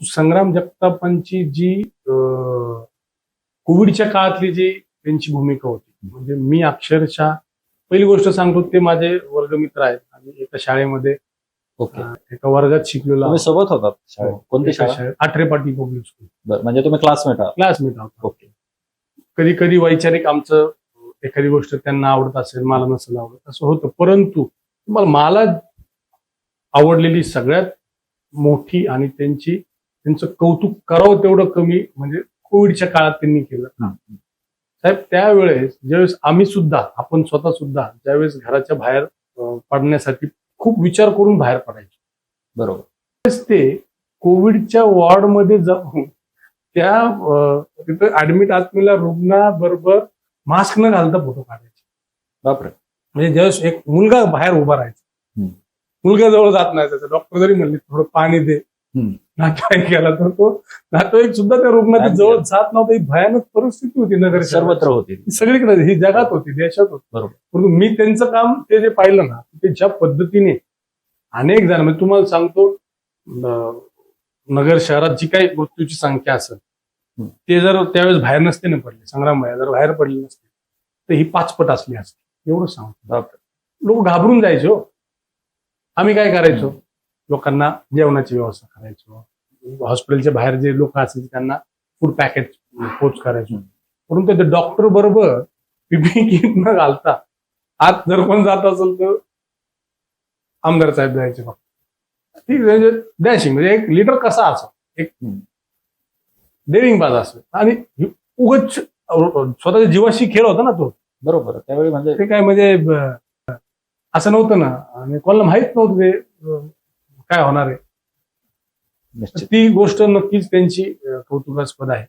संग्राम जगतापांची जी कोविडच्या काळातली जी त्यांची भूमिका होती, म्हणजे मी अक्षरशः पहिली गोष्ट सांगतो, ते माझे वर्गमित्र आहेत. आम्ही एका शाळेमध्ये ओके. एका वर्गात शिकलेलो तुम्ही आहोत. सोबत होतात शाळेत? कोणती एका शाळा? शाळेत आठरे पाटील पब्लिक स्कूल, बरं, म्हणजे तुम्ही क्लासमेट आहात? क्लासमेट आहोत. ओके. कधी कधी वैचारिक आमचं एखादी गोष्ट त्यांना आवडत असेल, मला नसेल आवडत, असं होतं. परंतु मला आवडलेली सगळ्यात मोठी आणि त्यांचं कौतुक करावं तेवढं कमी म्हणजे कोविडच्या काळात त्यांनी केलं. साहेब, त्यावेळेस ज्यावेळेस आपण स्वतः सुद्धा ज्यावेळेस घराच्या बाहेर पडण्यासाठी खूप विचार करून बाहेर पडायचो, बरोबर, त्यावेळेस ते कोविडच्या वॉर्डमध्ये जाऊन त्या तिथं ऍडमिट असलेल्या रुग्णाबरोबर मास्क न घालता फोटो काढायचे. बापरे. म्हणजे ज्यावेळेस एक मुलगा बाहेर उभा राहायचा, मुलगा जवळ जात नाही, त्याचा डॉक्टर जरी म्हणले थोडं पाणी दे, नातेवाईक गेला तर तो नातेवाईक सुद्धा त्या रुग्णाच्या जवळ जात नव्हता. ही भयानक परिस्थिती होती नगर सर्वत्र होती, सगळीकडे, ही जगात होती, देशात होती. बरोबर. परंतु मी त्यांचं काम ते जे पाहिलं ना, ते ज्या पद्धतीने अनेक जण, म्हणजे तुम्हाला सांगतो, नगर शहरात जी काही मृत्यूची संख्या असेल, ते जर त्यावेळेस बाहेर नसते ना पडले, संग्राम भैया जर बाहेर पडले नसते तर ही 5 पट असली असते, एवढं सांगतो. लोक घाबरून जायचे हो. आम्ही काय करायचो, लोकांना जेवणाची व्यवस्था करायचो, हॉस्पिटलच्या बाहेर जे लोक असायचे त्यांना फूड पॅकेट पोच करायचो. परंतु ते डॉक्टर बरोबर पीपीई किट न घालता आत जर कोण जात असेल तर आमदार साहेब द्यायचे फक्त. ठीक म्हणजे डॅशिंग, म्हणजे एक लीडर कसा असो, एक डेअरिंगबाज असो, आणि उगाच स्वतःच्या जीवाशी खेळ होता ना तो. बरोबर. त्यावेळी म्हणजे ते काय म्हणजे असं नव्हतं ना, आणि कोणाला माहित नव्हतं ते काय होणार आहे. ती गोष्ट नक्कीच त्यांची कौतुकास्पद आहे.